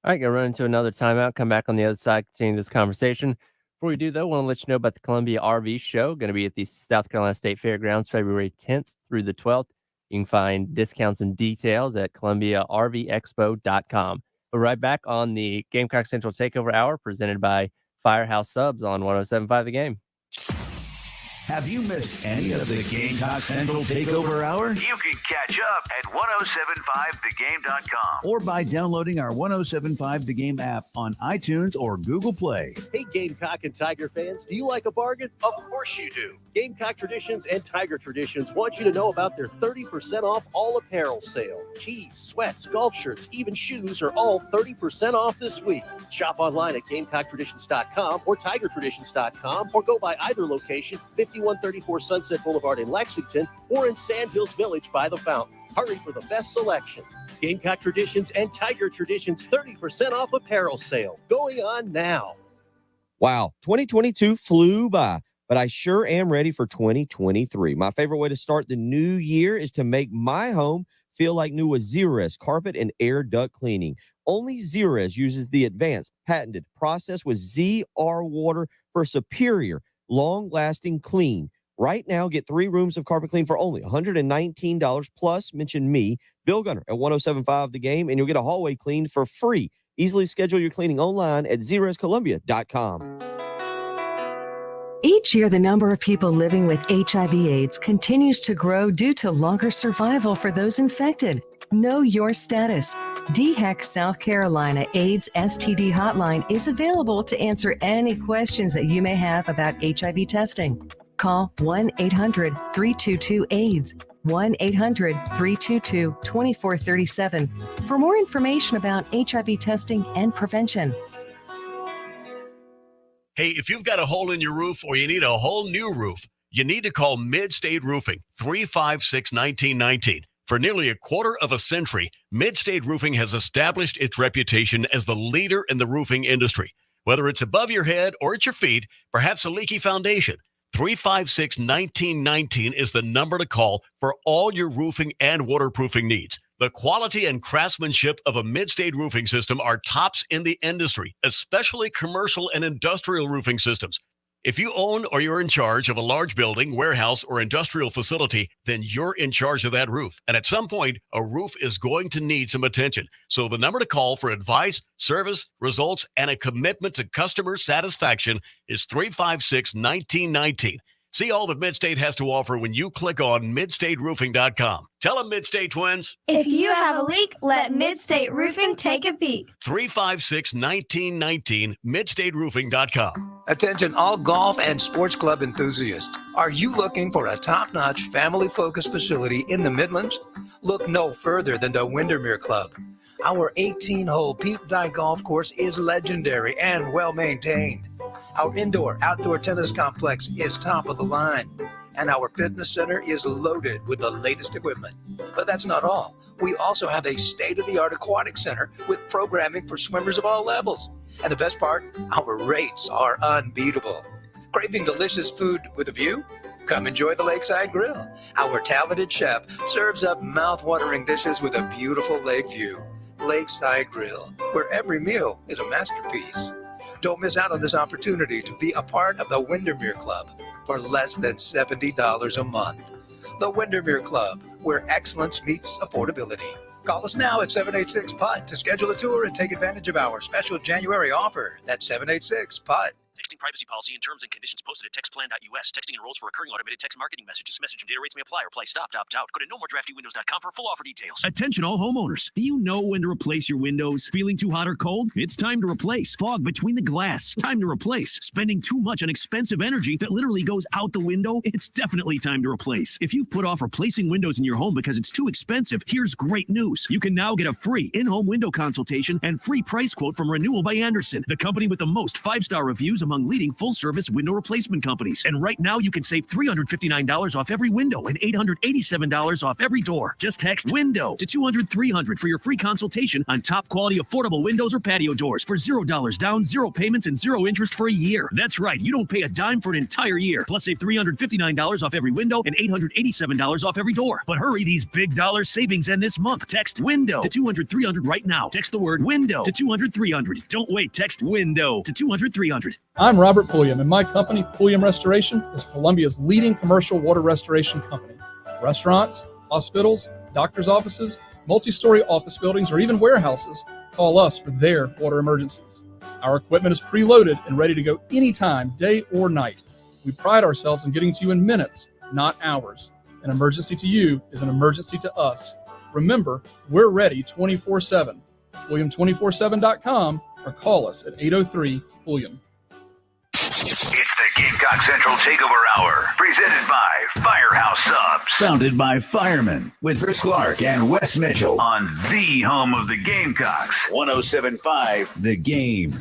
All right, going to run into another timeout, come back on the other side, continue this conversation. Before we do, though, I want to let you know about the Columbia RV Show, going to be at the South Carolina State Fairgrounds February 10th through the 12th. You can find discounts and details at ColumbiaRVExpo.com. We're right back on the Gamecock Central Takeover Hour, presented by Firehouse Subs on 107.5 The Game. Have you missed any of the Gamecock Central Takeover Hour? You can catch up at 1075thegame.com. Or by downloading our 107.5 The Game app on iTunes or Google Play. Hey, Gamecock and Tiger fans, do you like a bargain? Of course you do. Gamecock Traditions and Tiger Traditions want you to know about their 30% off all apparel sale. Tees, sweats, golf shirts, even shoes are all 30% off this week. Shop online at GamecockTraditions.com or TigerTraditions.com, or go by either location, 5134 Sunset Boulevard in Lexington or in Sand Hills Village by the fountain. Hurry for the best selection. Gamecock Traditions and Tiger Traditions 30% off apparel sale going on now. Wow, 2022 flew by, but I sure am ready for 2023. My favorite way to start the new year is to make my home feel like new with Zerez carpet and air duct cleaning. Only Zerez uses the advanced patented process with ZR water for superior, long-lasting clean, Right now, get 3 rooms of carpet clean for only $119 plus. Mention me, Bill Gunner, at 1075 The Game, and you'll get a hallway cleaned for free. Easily schedule your cleaning online at ZeroSColumbia.com. Each year, the number of people living with HIV/AIDS continues to grow due to longer survival for those infected. Know your status. DHEC South Carolina AIDS STD hotline is available to answer any questions that you may have about HIV testing. Call 1-800-322-AIDS, 1-800-322-2437 for more information about HIV testing and prevention. Hey, if you've got a hole in your roof or you need a whole new roof, you need to call Mid-State Roofing, 356-1919. For nearly a quarter of a century, Mid-State Roofing has established its reputation as the leader in the roofing industry. Whether it's above your head or at your feet, perhaps a leaky foundation, 356-1919 is the number to call for all your roofing and waterproofing needs. The quality and craftsmanship of a Mid-State roofing system are tops in the industry, especially commercial and industrial roofing systems. If you own or you're in charge of a large building, warehouse, or industrial facility, then you're in charge of that roof. And at some point, a roof is going to need some attention. So the number to call for advice, service, results, and a commitment to customer satisfaction is 356-1919. See all that Mid-State has to offer when you click on midstateroofing.com. Tell them, Mid-State twins. If you have a leak, let Mid-State Roofing take a peek. 356-1919, midstateroofing.com. Attention all golf and sports club enthusiasts. Are you looking for a top-notch family-focused facility in the Midlands? Look no further than the Windermere Club. Our 18-hole Peep Dye golf course is legendary and well-maintained. Our indoor-outdoor tennis complex is top of the line, and our fitness center is loaded with the latest equipment. But that's not all. We also have a state-of-the-art aquatic center with programming for swimmers of all levels. And the best part, our rates are unbeatable. Craving delicious food with a view? Come enjoy the Lakeside Grill. Our talented chef serves up mouth-watering dishes with a beautiful lake view. Lakeside Grill, where every meal is a masterpiece. Don't miss out on this opportunity to be a part of the Windermere Club for less than $70 a month. The Windermere Club, where excellence meets affordability. Call us now at 786-PUT to schedule a tour and take advantage of our special January offer. That's 786-PUT. Texting privacy policy and terms and conditions posted at textplan.us. Texting enrolls for recurring automated text marketing messages. Message and data rates may apply. Reply stop, opt out. Go to nomoredraftywindows.com for full offer details. Attention all homeowners. Do you know when to replace your windows? Feeling too hot or cold? It's time to replace. Fog between the glass. Time to replace. Spending too much on expensive energy that literally goes out the window? It's definitely time to replace. If you've put off replacing windows in your home because it's too expensive, here's great news. You can now get a free in-home window consultation and free price quote from Renewal by Andersen, the company with the most 5-star reviews among leading full-service window replacement companies. And right now, you can save $359 off every window and $887 off every door. Just text WINDOW to 200-300 for your free consultation on top-quality affordable windows or patio doors for $0 down, 0 payments, and 0 interest for a year. That's right. You don't pay a dime for an entire year. Plus, save $359 off every window and $887 off every door. But hurry, these big dollar savings end this month. Text WINDOW to 200-300 right now. Text the word WINDOW to 200-300. Don't wait. Text WINDOW to 200-300. I'm Robert Pulliam, and my company, Pulliam Restoration, is Columbia's leading commercial water restoration company. Restaurants, hospitals, doctor's offices, multi-story office buildings, or even warehouses call us for their water emergencies. Our equipment is preloaded and ready to go anytime, day or night. We pride ourselves in getting to you in minutes, not hours. An emergency to you is an emergency to us. Remember, we're ready 24/7. Pulliam247.com or call us at 803-PULLIAM. It's the Gamecock Central Takeover Hour, presented by Firehouse Subs. Founded by firemen with Chris Clark and Wes Mitchell On the home of the Gamecocks. 1075 The Game.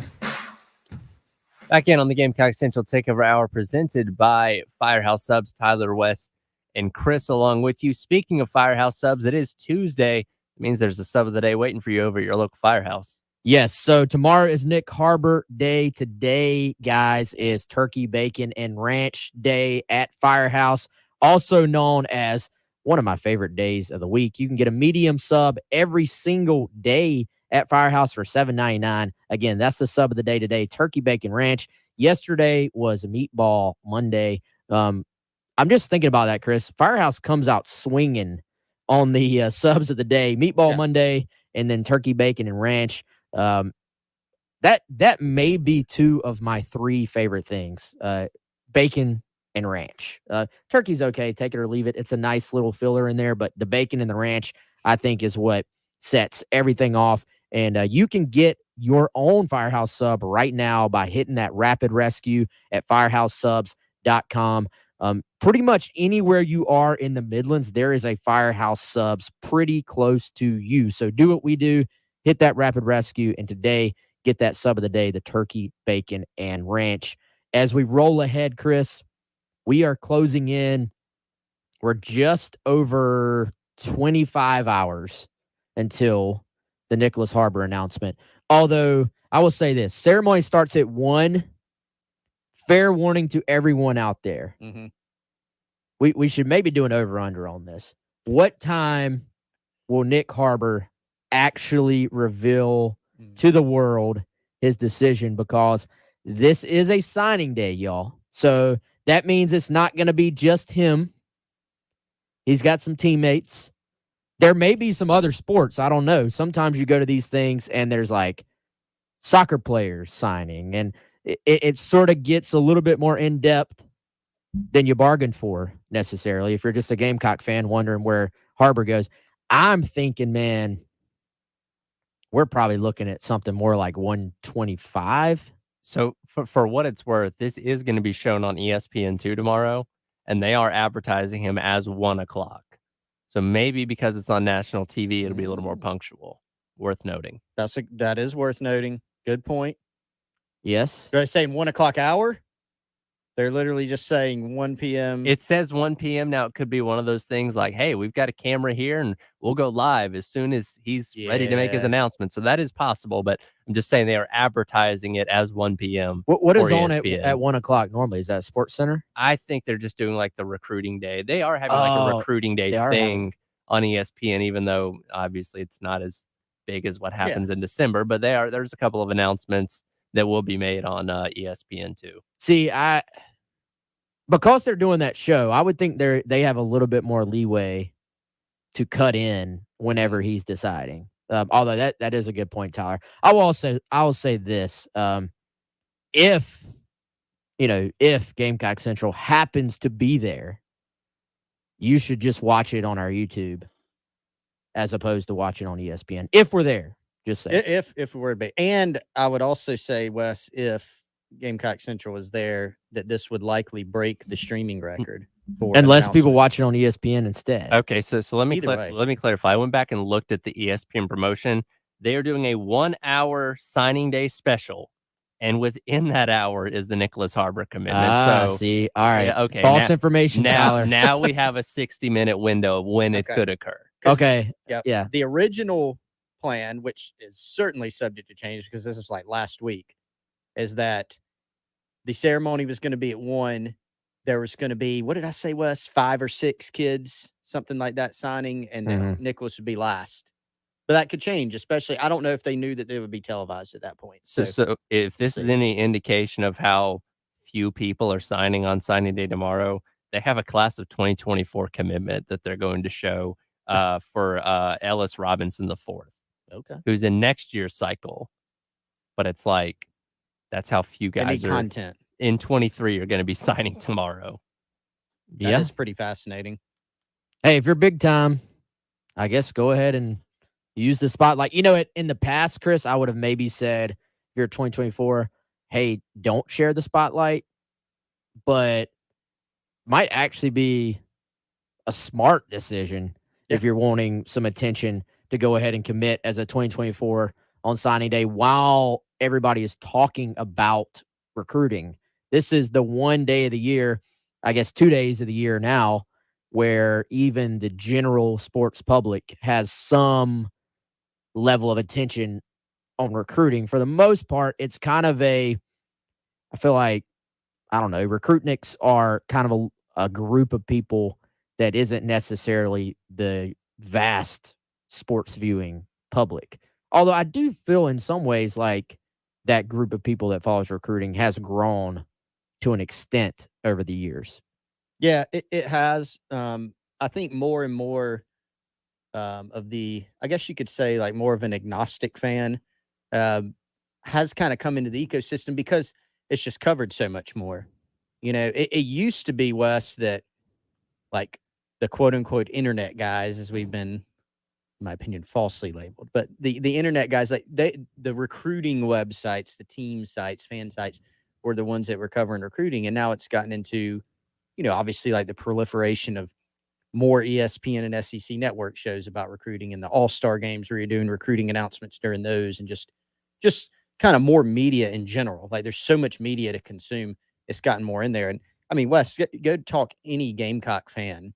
Back in on the Gamecock Central Takeover Hour, presented by Firehouse Subs. Tyler, Wes, and Chris along with you. Speaking of Firehouse Subs, it is Tuesday. It means there's a sub of the day waiting for you over at your local firehouse. Yes, so tomorrow is Nick Harbor Day. Today, guys, is Turkey, Bacon, and Ranch Day at Firehouse, also known as one of my favorite days of the week. You can get a medium sub every single day at Firehouse for $7.99. Again, that's the sub of the day today, Turkey, Bacon, Ranch. Yesterday was a Meatball Monday. I'm just thinking about that, Chris. Firehouse comes out swinging on the subs of the day, Meatball Monday, and then turkey, bacon, and ranch. That may be 2 of my 3 favorite things, bacon and ranch. Turkey's okay, take it or leave it. It's a nice little filler in there, but the bacon and the ranch, I think, is what sets everything off. And you can get your own Firehouse sub right now by hitting that rapid rescue at firehousesubs.com. Pretty much anywhere you are in the Midlands, there is a Firehouse Subs pretty close to you. So do what we do, hit that rapid rescue, and today get that sub of the day, the turkey, bacon, and ranch. As we roll ahead, Chris, we are closing in. We're just over 25 hours until the Nicholas Harbor announcement. Although I will say this, ceremony starts at 1. Fair warning to everyone out there. Mm-hmm. We should maybe do an over-under on this. What time will Nick Harbor actually reveal to the world his decision? Because this is a signing day, y'all. So that means it's not going to be just him. He's got some teammates. There may be some other sports. I don't know. Sometimes you go to these things and there's like soccer players signing, and it sort of gets a little bit more in-depth than you bargained for necessarily. If you're just a Gamecock fan wondering where Harbor goes, I'm thinking, man, we're probably looking at something more like 125. So for what it's worth, this is going to be shown on ESPN2 tomorrow, and they are advertising him as 1 o'clock. So maybe because it's on national TV, it'll be a little more punctual. Worth noting. That is worth noting. Good point. Yes. Are they saying 1 o'clock hour? They're literally just saying 1 p.m. It says 1 p.m. Now, it could be one of those things like, hey, we've got a camera here and we'll go live as soon as he's ready to make his announcement. So that is possible, but I'm just saying they are advertising it as 1 p.m. What is on ESPN. at 1 o'clock normally? Is that Sports Center? I think they're just doing like the recruiting day. They are having like a recruiting day thing on ESPN, even though obviously it's not as big as what happens in December, but there's a couple of announcements that will be made on ESPN too. See, because they're doing that show, I would think they have a little bit more leeway to cut in whenever he's deciding. Although that is a good point, Tyler. I will say this: if Gamecock Central happens to be there, you should just watch it on our YouTube as opposed to watching on ESPN. If we're there, just say if we were to be. And I would also say, Wes, if Gamecock Central is there, that this would likely break the streaming record for unless people watch it on ESPN instead. Okay, so let me clarify. I went back and looked at the ESPN promotion. They are doing a 1 hour signing day special, and within that hour is the Nicholas Harbor commitment. See, all right, okay, false information, Tyler. Now we have a 60-minute window of when it could occur. Okay, yeah. The original plan, which is certainly subject to change because this is like last week, is that the ceremony was going to be at 1. There was going to be, what did I say, Wes? 5 or 6 kids, something like that, signing, and then Nicholas would be last. But that could change, especially, I don't know if they knew that they would be televised at that point. So if this is any indication of how few people are signing on signing day tomorrow, they have a class of 2024 commitment that they're going to show for Ellis Robinson IV. Okay. Who's in next year's cycle. But it's like, that's how few guys are content in 23 are going to be signing tomorrow. That is pretty fascinating. Hey, if you're big time, I guess go ahead and use the spotlight. In the past, Chris, I would have maybe said, if you're 2024, hey, don't share the spotlight. But might actually be a smart decision if you're wanting some attention to go ahead and commit as a 2024 on signing day while everybody is talking about recruiting. This is the one day of the year, I guess 2 days of the year now, where even the general sports public has some level of attention on recruiting. For the most part, it's kind of I feel like, I don't know, recruitniks are kind of a group of people that isn't necessarily the vast sports viewing public. Although I do feel in some ways like that group of people that follows recruiting has grown to an extent over the years. Yeah, it has. I think more and more of the, I guess you could say, like more of an agnostic fan um, has kind of come into the ecosystem because it's just covered so much more. It used to be, Wes, that like the quote unquote internet guys, as we've been, in my opinion, falsely labeled, but the internet guys, like the recruiting websites, the team sites, fan sites, were the ones that were covering recruiting, and now it's gotten into, obviously like the proliferation of more ESPN and SEC network shows about recruiting and the all-star games where you're doing recruiting announcements during those, and just kind of more media in general. Like there's so much media to consume. It's gotten more in there. And I mean, Wes, go talk any Gamecock fan,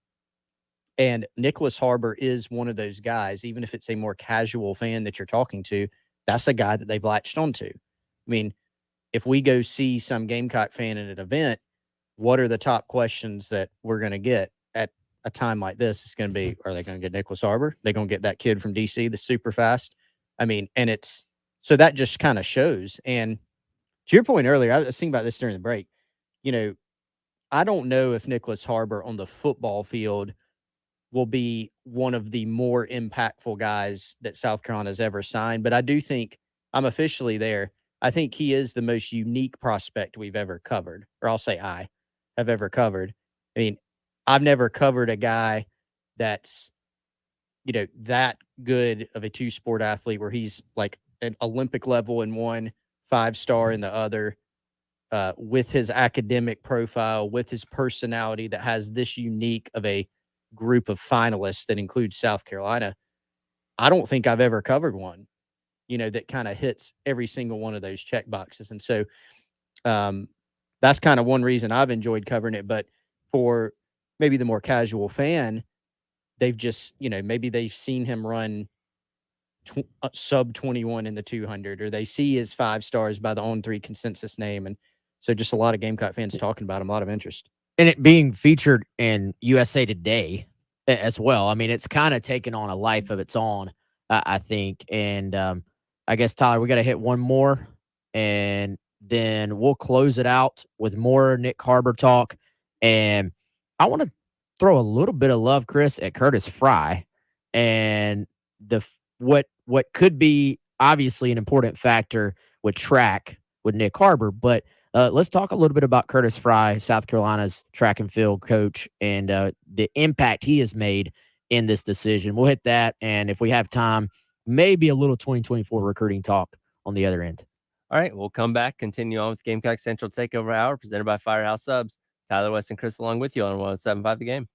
and Nicholas Harbor is one of those guys. Even if it's a more casual fan that you're talking to, that's a guy that they've latched onto. I mean, if we go see some Gamecock fan at an event, what are the top questions that we're going to get at a time like this? It's going to be, are they going to get Nicholas Harbor? They're going to get that kid from DC that's super fast. I mean, and it's, so that just kind of shows. And to your point earlier, I was thinking about this during the break. I don't know if Nicholas Harbor on the football field will be one of the more impactful guys that South Carolina's ever signed, but I do think, I'm officially there, I think he is the most unique prospect we've ever covered, or I'll say I have ever covered. I mean, I've never covered a guy that's, that good of a two-sport athlete where he's like an Olympic level in one, 5-star in the other, with his academic profile, with his personality that has this unique of a group of finalists that includes South Carolina. I don't think I've ever covered one, that kind of hits every single one of those check boxes. And so that's kind of one reason I've enjoyed covering it. But for maybe the more casual fan, they've just, maybe they've seen him run sub 21 in the 200, or they see his 5 stars by the On3 consensus name. And so just a lot of Gamecock fans talking about him, a lot of interest. And it being featured in USA Today as well. I mean, it's kind of taken on a life of its own, I think. And I guess, Tyler, we got to hit one more, and then we'll close it out with more Nick Harbor talk. And I want to throw a little bit of love, Chris, at Curtis Fry, and what could be obviously an important factor with track with Nick Harbor. But let's talk a little bit about Curtis Fry, South Carolina's track and field coach, and the impact he has made in this decision. We'll hit that, and if we have time, maybe a little 2024 recruiting talk on the other end. All right, we'll come back, continue on with Gamecock Central Takeover Hour, presented by Firehouse Subs. Tyler, West, and Chris along with you on 107.5 The Game.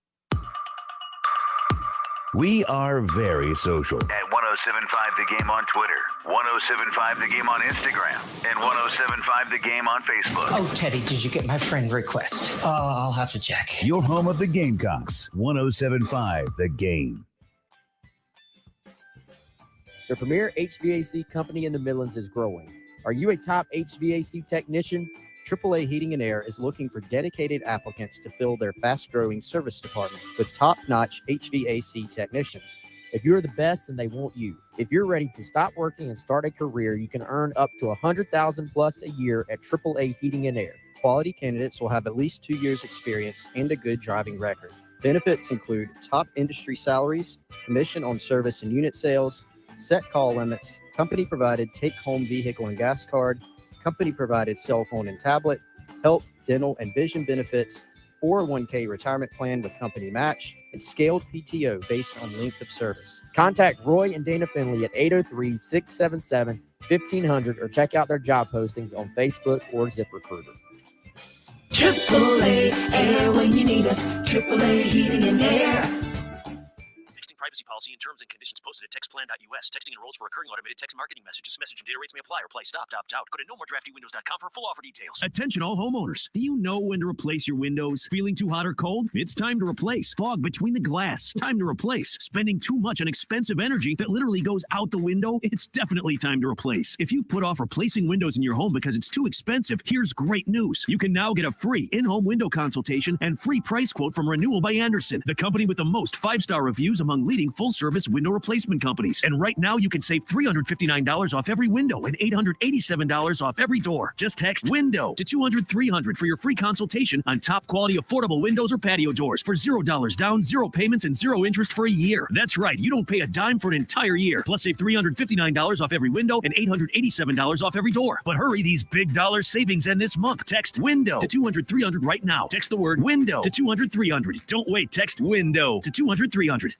We are very social. At 107.5 The Game on Twitter, 107.5 The Game on Instagram, and 107.5 The Game on Facebook. Oh, Teddy, did you get my friend request? Oh, I'll have to check. Your home of the Gamecocks, 107.5 The Game. The premier HVAC company in the Midlands is growing. Are you a top HVAC technician? AAA Heating and Air is looking for dedicated applicants to fill their fast-growing service department with top-notch HVAC technicians. If you're the best, then they want you. If you're ready to stop working and start a career, you can earn up to $100,000 plus a year at AAA Heating and Air. Quality candidates will have at least 2 years experience and a good driving record. Benefits include top industry salaries, commission on service and unit sales, set call limits, company-provided take-home vehicle and gas card, company-provided cell phone and tablet, health, dental, and vision benefits, 401k retirement plan with company match, and scaled PTO based on length of service. Contact Roy and Dana Finley at 803-677-1500 or check out their job postings on Facebook or ZipRecruiter. AAA Air when you need us. AAA Heating and Air. Texting privacy policy and terms and conditions posted at textplan.us. Texting enrolls for recurring automated text marketing messages. Message and data rates may apply or play. Stop, opt out. Go to nomoredraftywindows.com for full offer details. Attention all homeowners. Do you know when to replace your windows? Feeling too hot or cold? It's time to replace. Fog between the glass. Time to replace. Spending too much on expensive energy that literally goes out the window? It's definitely time to replace. If you've put off replacing windows in your home because it's too expensive, here's great news. You can now get a free in-home window consultation and free price quote from Renewal by Andersen, the company with the most 5-star reviews among leaders leading full-service window replacement companies. And right now, you can save $359 off every window and $887 off every door. Just text WINDOW to 200-300 for your free consultation on top-quality affordable windows or patio doors for $0 down, 0 payments, and 0 interest for a year. That's right, you don't pay a dime for an entire year. Plus, save $359 off every window and $887 off every door. But hurry, these big dollar savings end this month. Text WINDOW to 200-300 right now. Text the word WINDOW to 200-300. Don't wait, text WINDOW to 200-300.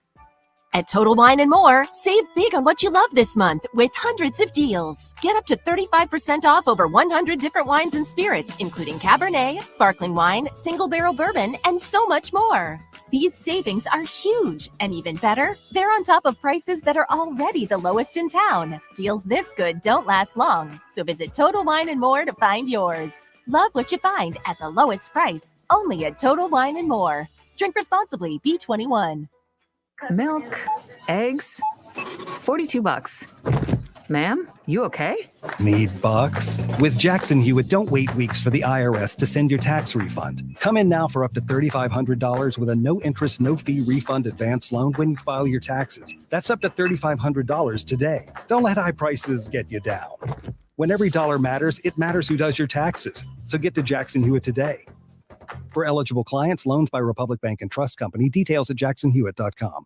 At Total Wine & More, save big on what you love this month with hundreds of deals. Get up to 35% off over 100 different wines and spirits, including Cabernet, sparkling wine, single barrel bourbon, and so much more. These savings are huge, and even better, they're on top of prices that are already the lowest in town. Deals this good don't last long, so visit Total Wine & More to find yours. Love what you find at the lowest price, only at Total Wine & More. Drink responsibly, B21. Milk, eggs, $42. Ma'am, you okay? Need bucks? With Jackson Hewitt, don't wait weeks for the IRS to send your tax refund. Come in now for up to $3,500 with a no-interest, no-fee refund advance loan when you file your taxes. That's up to $3,500 today. Don't let high prices get you down. When every dollar matters, it matters who does your taxes. So get to Jackson Hewitt today. For eligible clients, loaned by Republic Bank and Trust Company. Details at jacksonhewitt.com.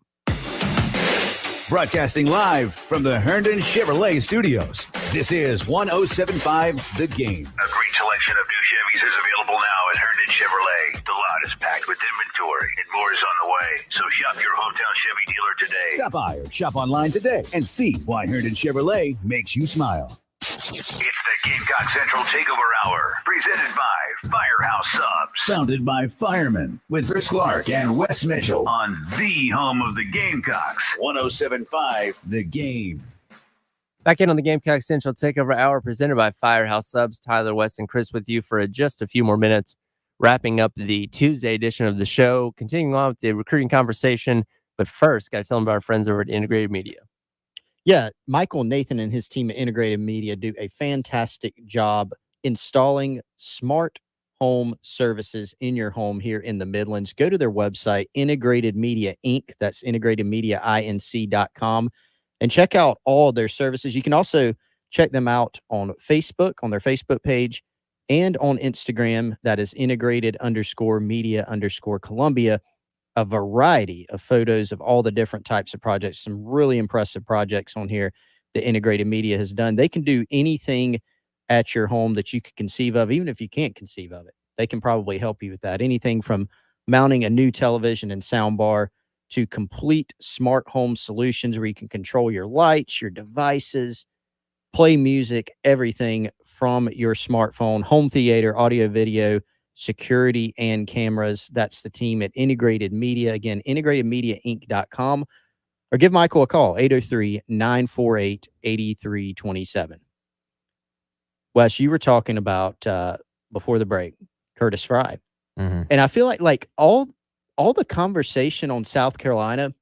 Broadcasting live from the Herndon Chevrolet Studios. This is 107.5 The Game. A great selection of new Chevys is available now at Herndon Chevrolet. The lot is packed with inventory and more is on the way. So shop your hometown Chevy dealer today. Stop by or shop online today and see why Herndon Chevrolet makes you smile. It's the Gamecock Central Takeover Hour, presented by Firehouse Subs. Founded by firemen with Chris Clark and Wes Mitchell On the home of the Gamecocks. 107.5 The Game. Back in on the Gamecock Central Takeover Hour, presented by Firehouse Subs. Tyler, Wes, and Chris with you for just a few more minutes, wrapping up the Tuesday edition of the show, continuing on with the recruiting conversation. But first, got to tell them about our friends over at Integrated Media. Yeah, Michael, Nathan, and his team at Integrated Media do a fantastic job installing smart home services in your home here in the Midlands. Go to their website, Integrated Media Inc. That's integratedmediainc.com, and check out all their services. You can also check them out on Facebook, on their Facebook page, and on Instagram. That is integrated_media_Columbia. A variety of photos of all the different types of projects. Some really impressive projects on here that Integrated Media has done. They can do anything at your home that you could conceive of, even if you can't conceive of it. They can probably help you with that. Anything from mounting a new television and sound bar to complete smart home solutions where you can control your lights, your devices, play music, everything from your smartphone, home theater, audio, video, security, and cameras. That's the team at Integrated Media. Again, integratedmediainc.com, or give Michael a call, 803-948-8327. Wes, you were talking about before the break, Curtis Fry. Mm-hmm. And I feel like all the conversation on South Carolina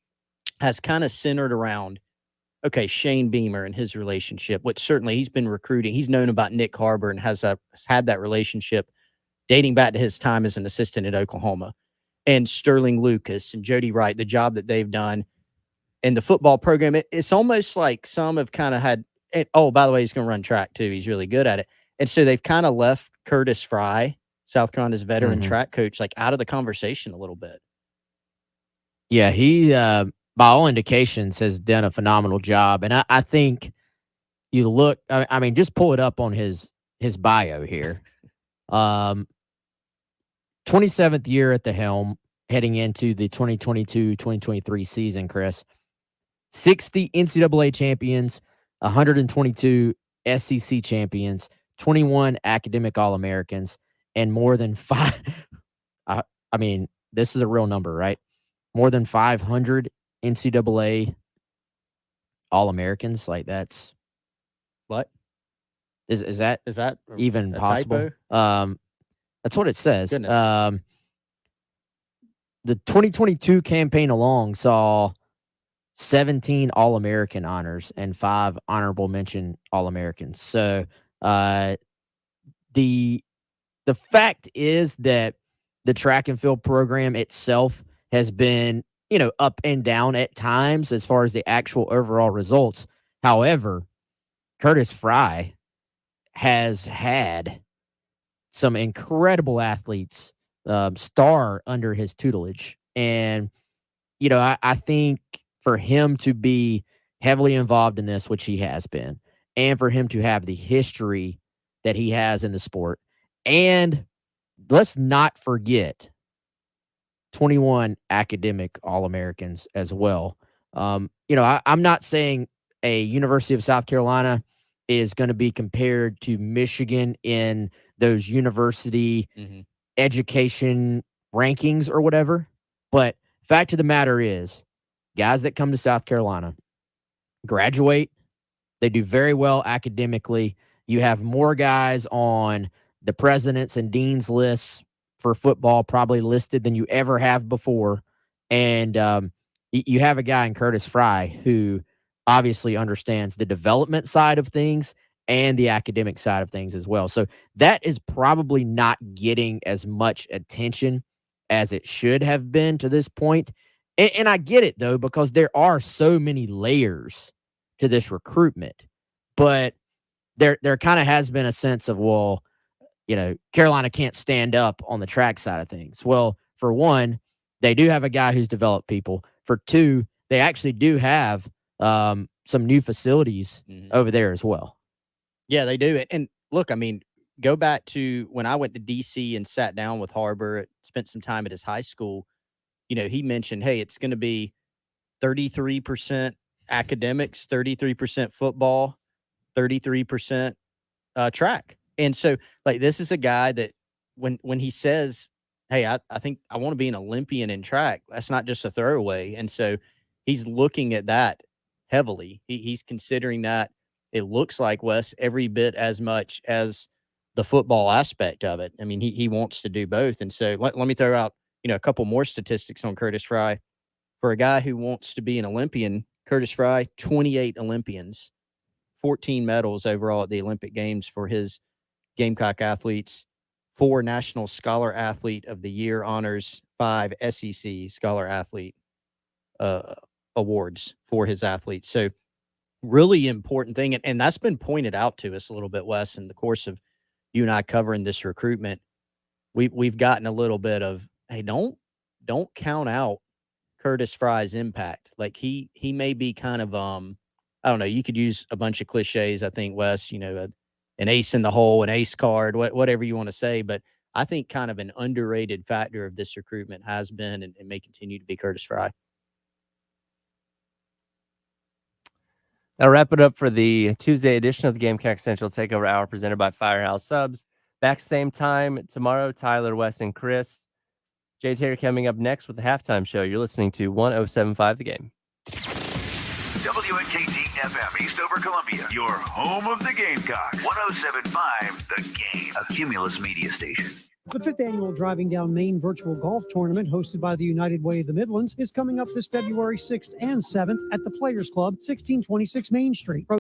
has kind of centered around, okay, Shane Beamer and his relationship, which certainly he's been recruiting. He's known about Nick Harbor and has had that relationship dating back to his time as an assistant at Oklahoma. And Sterling Lucas and Jody Wright, the job that they've done in the football program. It's almost like some have kind of had, oh, by the way, he's going to run track too. He's really good at it. And so they've kind of left Curtis Fry, South Carolina's veteran track coach, like out of the conversation a little bit. Yeah, he, by all indications, has done a phenomenal job. And I think you look, I mean, just pull it up on his bio here. 27th year at the helm, heading into the 2022-2023 season, Chris. 60 NCAA champions, 122 SEC champions, 21 academic All-Americans, and more than I mean, this is a real number, right? More than 500 NCAA All-Americans. Like, that's what? Is that even possible? Typo? That's what it says. Goodness. The 2022 campaign alone saw 17 All-American honors and 5 honorable mention All-Americans. So the fact is that the track and field program itself has been up and down at times as far as the actual overall results. However, Curtis Fry has had some incredible athletes star under his tutelage. And, I think for him to be heavily involved in this, which he has been, and for him to have the history that he has in the sport, and let's not forget 21 academic All-Americans as well. I'm not saying a University of South Carolina is going to be compared to Michigan in those university education rankings or whatever. But fact of the matter is, guys that come to South Carolina graduate, they do very well academically. You have more guys on the president's and dean's lists for football probably listed than you ever have before. And you have a guy in Curtis Fry who obviously understands the development side of things and the academic side of things as well. So that is probably not getting as much attention as it should have been to this point. And I get it, though, because there are so many layers to this recruitment. But there kind of has been a sense of, well, Carolina can't stand up on the track side of things. Well, for one, they do have a guy who's developed people. For two, they actually do have some new facilities over there as well. Yeah, they do. And look, I mean, go back to when I went to D.C. and sat down with Harbor, spent some time at his high school. He mentioned, hey, it's going to be 33% academics, 33% football, 33% track. And so, this is a guy that when he says, hey, I think I want to be an Olympian in track, that's not just a throwaway. And so he's looking at that heavily. He's considering that, it looks like, Wes, every bit as much as the football aspect of it. I mean, he wants to do both. And so let me throw out, a couple more statistics on Curtis Fry. For a guy who wants to be an Olympian, Curtis Fry, 28 Olympians, 14 medals overall at the Olympic Games for his Gamecock athletes, 4 National Scholar Athlete of the Year honors, 5 SEC Scholar Athlete awards for his athletes. So really important thing. And that's been pointed out to us a little bit, Wes, in the course of you and I covering this recruitment. We've gotten a little bit of, hey, don't count out Curtis Fry's impact. He may be kind of, I don't know, you could use a bunch of cliches, I think, Wes, an ace in the hole, an ace card, whatever you want to say. But I think kind of an underrated factor of this recruitment has been and may continue to be Curtis Fry. That'll wrap it up for the Tuesday edition of the Gamecock Central Takeover Hour presented by Firehouse Subs. Back same time tomorrow, Tyler, Wes, and Chris. Jay Terry coming up next with the halftime show. You're listening to 107.5 The Game. WNKT FM, Eastover, Columbia, your home of the Gamecocks. 107.5 The Game, a Cumulus media station. The 5th annual Driving Down Maine virtual golf tournament, hosted by the United Way of the Midlands, is coming up this February 6th and 7th at the Players Club, 1626 Main Street.